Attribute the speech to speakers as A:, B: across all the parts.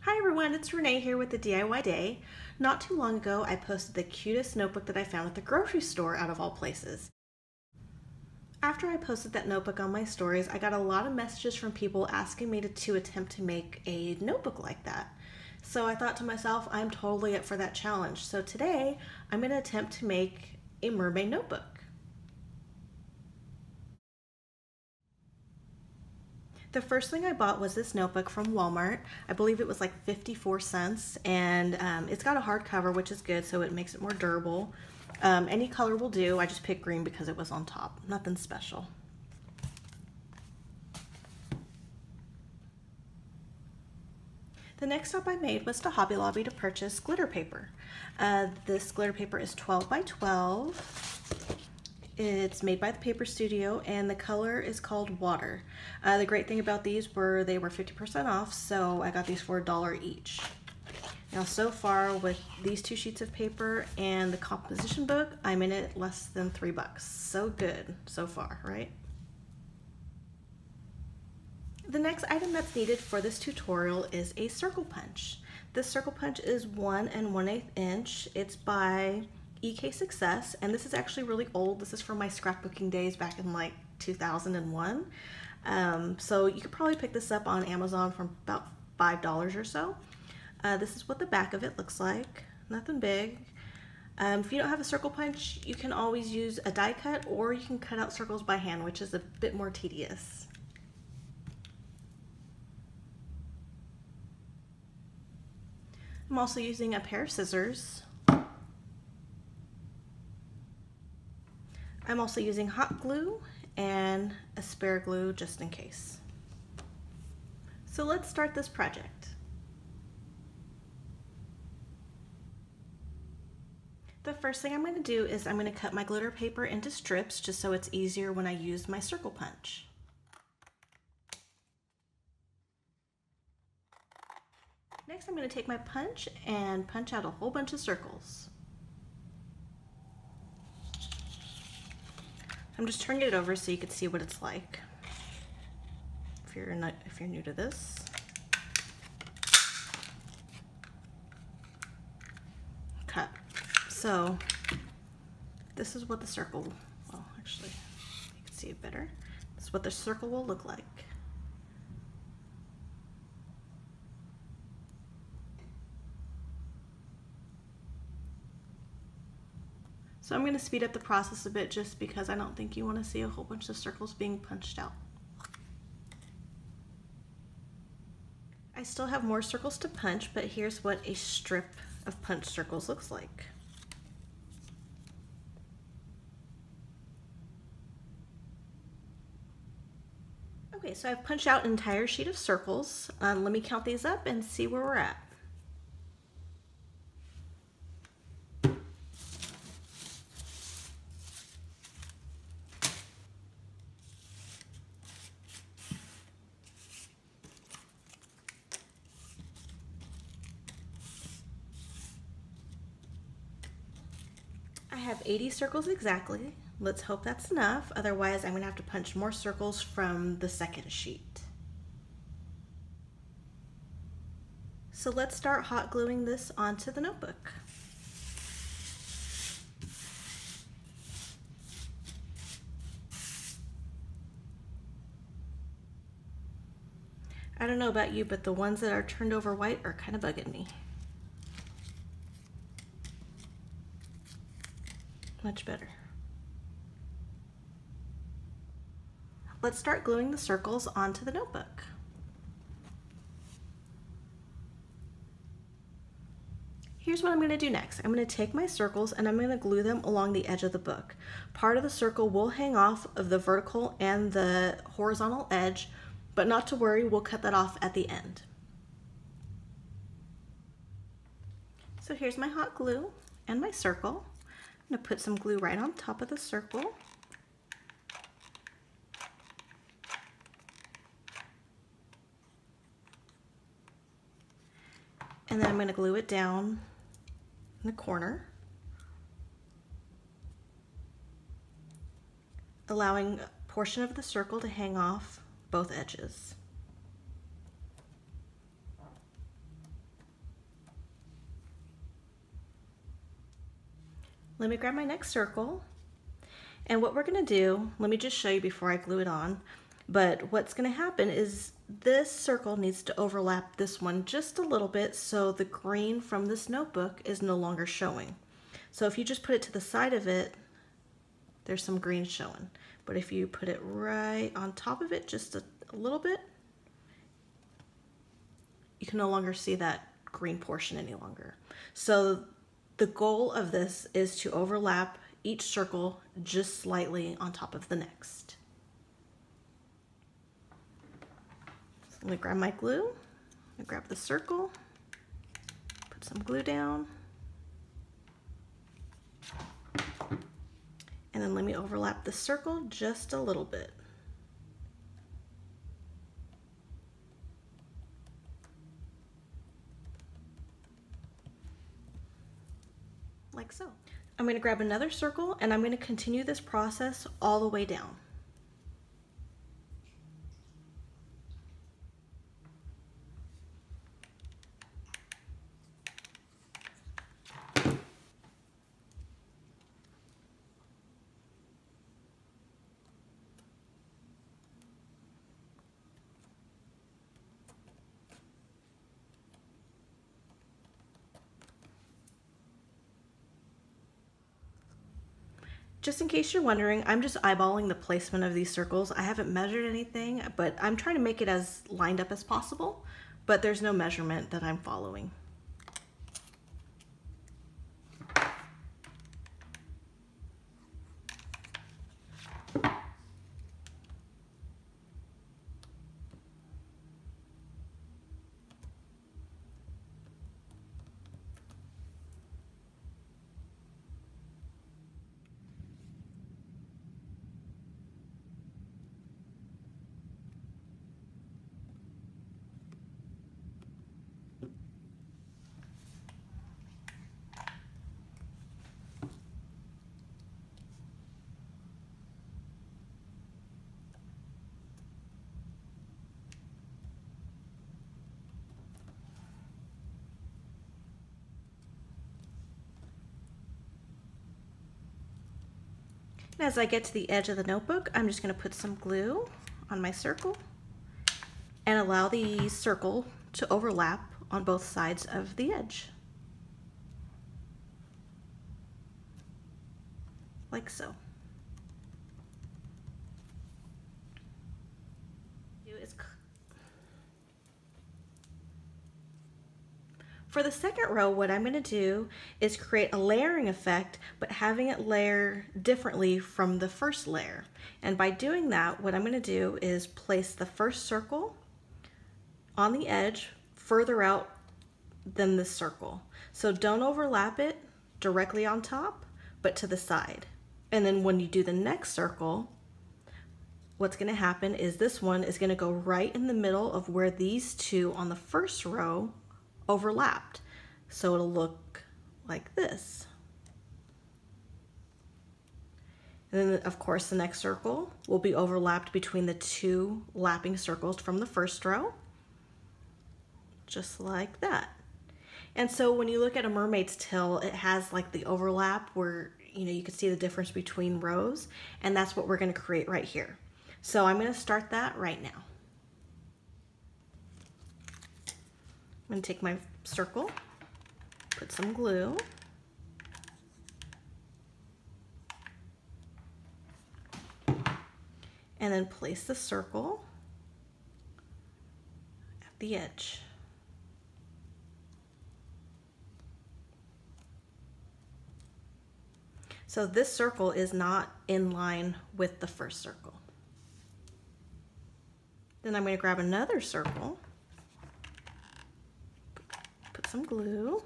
A: Hi everyone, it's Renee here with the DIY Day. Not too long ago, I posted the cutest notebook that I found at the grocery store out of all places. After I posted that notebook on my stories, I got a lot of messages from people asking me to attempt to make a notebook like that. So I thought to myself, I'm totally up for that challenge. So today, I'm going to attempt to make a mermaid notebook. The first thing I bought was this notebook from Walmart. I believe it was like 54 cents, and it's got a hardcover, which is good, so it makes it more durable. Any color will do. I just picked green because it was on top. Nothing special. The next stop I made was to Hobby Lobby to purchase glitter paper. This glitter paper is 12 by 12. It's made by the Paper Studio, and the color is called Water. The great thing about these were they were 50% off, so I got these for $1 each. Now so far with these 2 sheets of paper and the composition book, I'm in it less than $3. So good so far, right? The next item that's needed for this tutorial is a circle punch. This circle punch is 1 1/8 inch. It's by EK Success, and this is actually really old. This is from my scrapbooking days back in like 2001. So you could probably pick this up on Amazon for about $5 or so. This is what the back of it looks like. Nothing big. If you don't have a circle punch, you can always use a die cut, or you can cut out circles by hand, which is a bit more tedious. I'm also using a pair of scissors. I'm also using hot glue and a spare glue just in case. So let's start this project. The first thing I'm going to do is I'm going to cut my glitter paper into strips just so it's easier when I use my circle punch. Next, I'm going to take my punch and punch out a whole bunch of circles. I'm just turning it over so you can see what it's like. If you're new to this. Cut. So this is what the circle, well actually you can see it better. This is what the circle will look like. So I'm going to speed up the process a bit just because I don't think you want to see a whole bunch of circles being punched out. I still have more circles to punch, but here's what a strip of punched circles looks like. Okay, so I've punched out an entire sheet of circles. Let me count these up and see where we're at. I have 80 circles exactly. Let's hope that's enough. Otherwise, I'm going to have to punch more circles from the second sheet. So let's start hot gluing this onto the notebook. I don't know about you, but the ones that are turned over white are kind of bugging me. Much better. Let's start gluing the circles onto the notebook. Here's what I'm going to do next. I'm going to take my circles and I'm going to glue them along the edge of the book. Part of the circle will hang off of the vertical and the horizontal edge, but not to worry, we'll cut that off at the end. So here's my hot glue and my circle. I'm going to put some glue right on top of the circle. And then I'm going to glue it down in the corner, allowing a portion of the circle to hang off both edges. Let me grab my next circle. And what we're going to do, let me just show you before I glue it on, but what's going to happen is this circle needs to overlap this one just a little bit so the green from this notebook is no longer showing. So if you just put it to the side of it, there's some green showing. But if you put it right on top of it just a little bit, you can no longer see that green portion any longer. So the goal of this is to overlap each circle just slightly on top of the next. So I'm going to grab my glue, I grab the circle, put some glue down, and then let me overlap the circle just a little bit. Like so. I'm going to grab another circle and I'm going to continue this process all the way down. Just in case you're wondering, I'm just eyeballing the placement of these circles. I haven't measured anything, but I'm trying to make it as lined up as possible, but there's no measurement that I'm following. And as I get to the edge of the notebook, I'm just going to put some glue on my circle and allow the circle to overlap on both sides of the edge. Like so. For the second row, what I'm going to do is create a layering effect, but having it layer differently from the first layer. And by doing that, what I'm going to do is place the first circle on the edge further out than this circle. So don't overlap it directly on top, but to the side. And then when you do the next circle, what's going to happen is this one is going to go right in the middle of where these two on the first row overlapped. So it'll look like this. And then of course the next circle will be overlapped between the two lapping circles from the first row, just like that. And so when you look at a mermaid's tail, it has like the overlap where you can see the difference between rows, and that's what we're going to create right here. So I'm going to start that right now. I'm going to take my circle, put some glue, and then place the circle at the edge. So this circle is not in line with the first circle. Then I'm going to grab another circle, put some glue,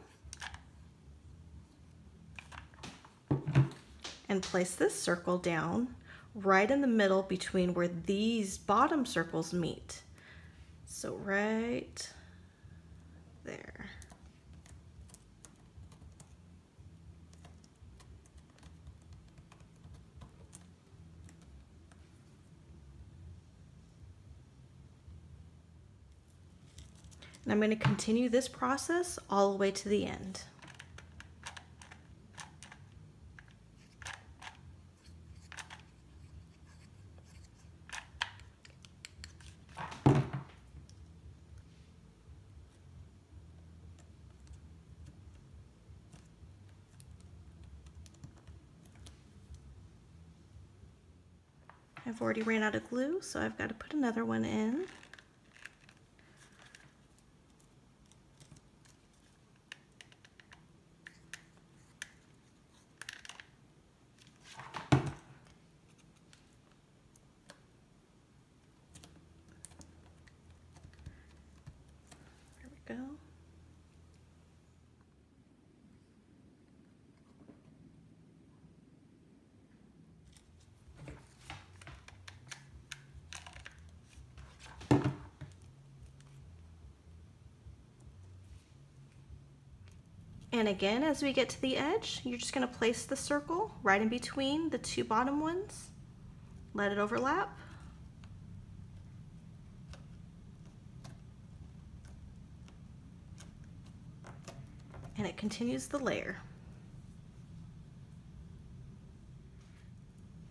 A: and place this circle down right in the middle between where these bottom circles meet. So right there. And I'm going to continue this process all the way to the end. I've already ran out of glue, so I've got to put another one in. There we go. And again, as we get to the edge, you're just going to place the circle right in between the two bottom ones. Let it overlap. And it continues the layer.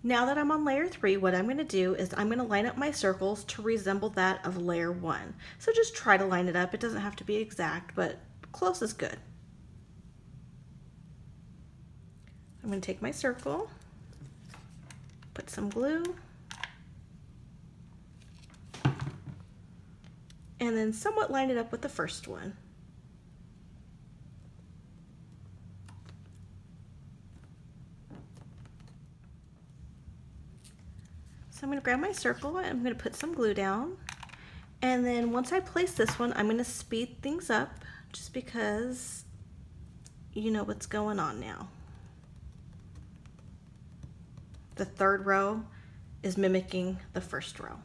A: Now that I'm on layer 3, what I'm going to do is I'm going to line up my circles to resemble that of layer 1. So just try to line it up. It doesn't have to be exact, but close is good. I'm going to take my circle, put some glue, and then somewhat line it up with the first one. So I'm going to grab my circle, I'm going to put some glue down, and then once I place this one, I'm going to speed things up just because you know what's going on now. The third row is mimicking the first row.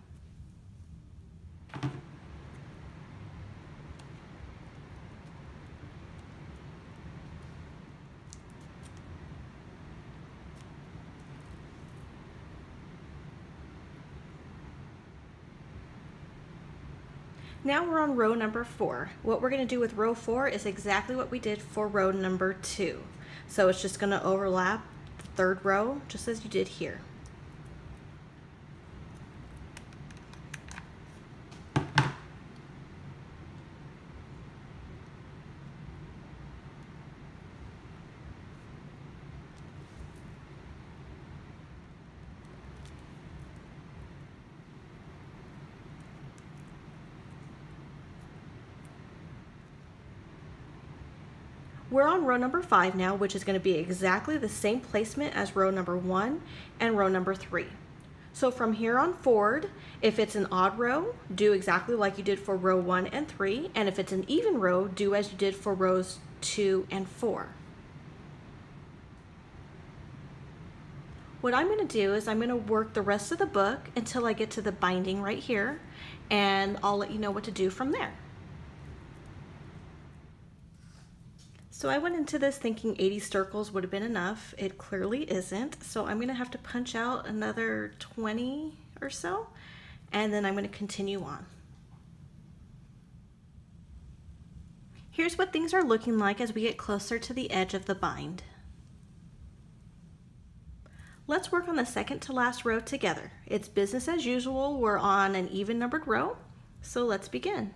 A: Now we're on row number 4. What we're going to do with row 4 is exactly what we did for row number 2. So it's just going to overlap the third row just as you did here. We're on row number 5 now, which is going to be exactly the same placement as row number 1 and row number 3. So from here on forward, if it's an odd row, do exactly like you did for row 1 and 3, and if it's an even row, do as you did for rows 2 and 4. What I'm going to do is I'm going to work the rest of the book until I get to the binding right here, and I'll let you know what to do from there. So I went into this thinking 80 circles would have been enough. It clearly isn't. So I'm going to have to punch out another 20 or so, and then I'm going to continue on. Here's what things are looking like as we get closer to the edge of the bind. Let's work on the second to last row together. It's business as usual. We're on an even numbered row, so let's begin.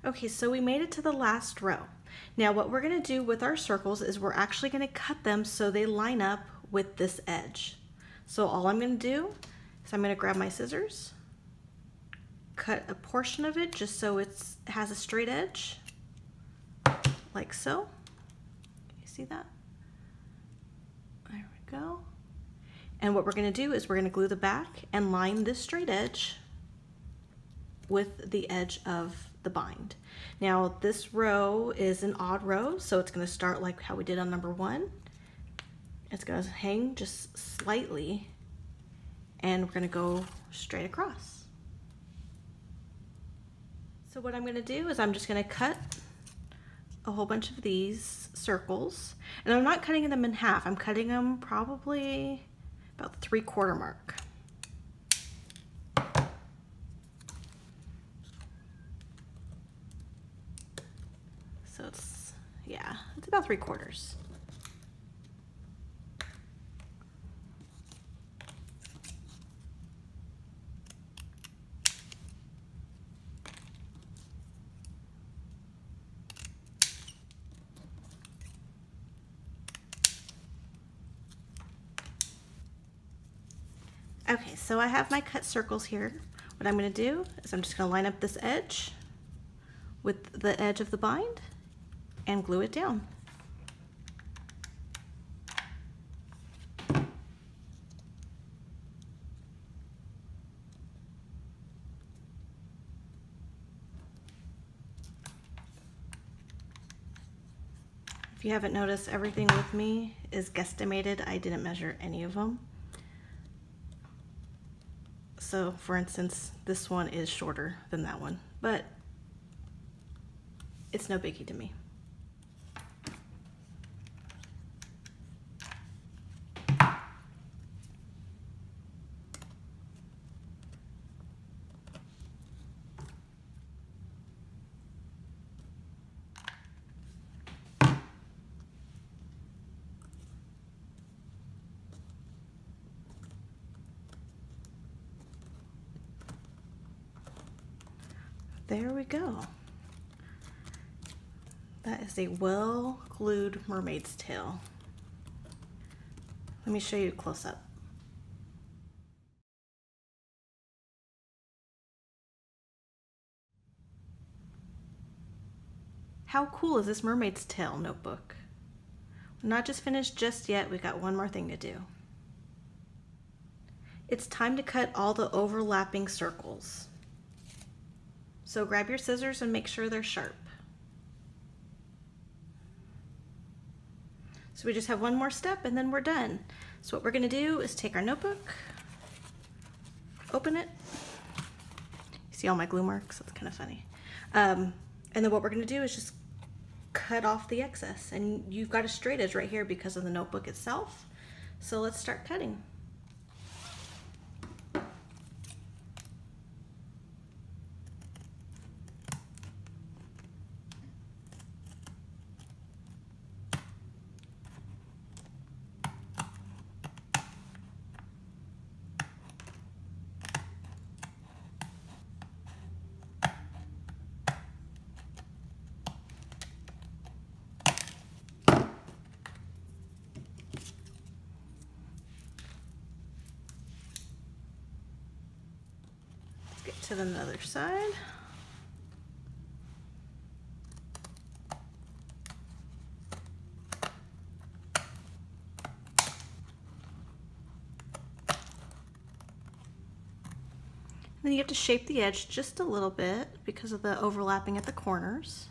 A: Okay, so we made it to the last row. Now what we're going to do with our circles is we're actually going to cut them so they line up with this edge. So all I'm going to do is I'm going to grab my scissors, cut a portion of it just so it has a straight edge, like so. You see that? There we go. And what we're going to do is we're going to glue the back and line this straight edge with the edge of the bind. Now this row is an odd row, so it's going to start like how we did on number 1. It's going to hang just slightly, and we're going to go straight across. So what I'm going to do is I'm just going to cut a whole bunch of these circles, and I'm not cutting them in half. I'm cutting them probably about the 3/4 mark. So it's, yeah, it's about 3/4. Okay, so I have my cut circles here. What I'm going to do is I'm just going to line up this edge with the edge of the bind and glue it down. If you haven't noticed, everything with me is guesstimated. I didn't measure any of them. So for instance, this one is shorter than that one, but it's no biggie to me. There we go. That is a well-glued mermaid's tail. Let me show you close up. How cool is this mermaid's tail notebook? We're not just finished just yet, we got one more thing to do. It's time to cut all the overlapping circles. So grab your scissors and make sure they're sharp. So we just have one more step and then we're done. So what we're going to do is take our notebook, open it. You see all my glue marks? That's kind of funny. And then what we're going to do is just cut off the excess. And you've got a straight edge right here because of the notebook itself. So let's start cutting. Get to the other side. And then you have to shape the edge just a little bit because of the overlapping at the corners.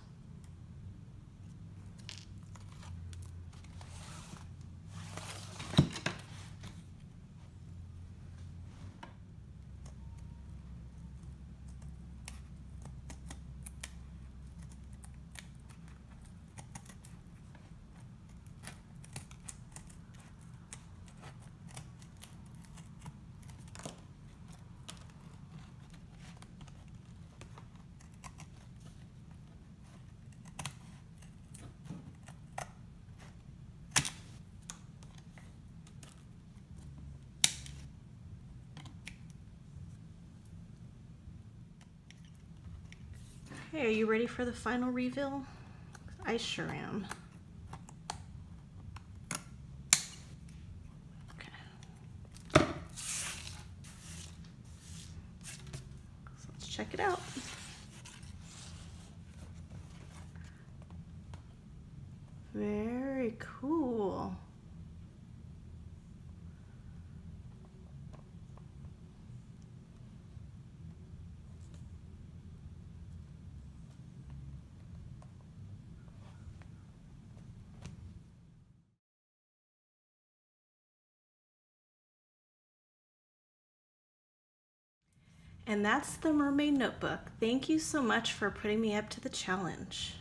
A: Okay, are you ready for the final reveal? I sure am. Okay. So let's check it out. Very cool. And that's the Mermaid notebook. Thank you so much for putting me up to the challenge.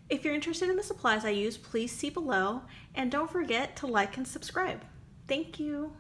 A: If you're interested in the supplies I use, please see below, and don't forget to like and subscribe. Thank you.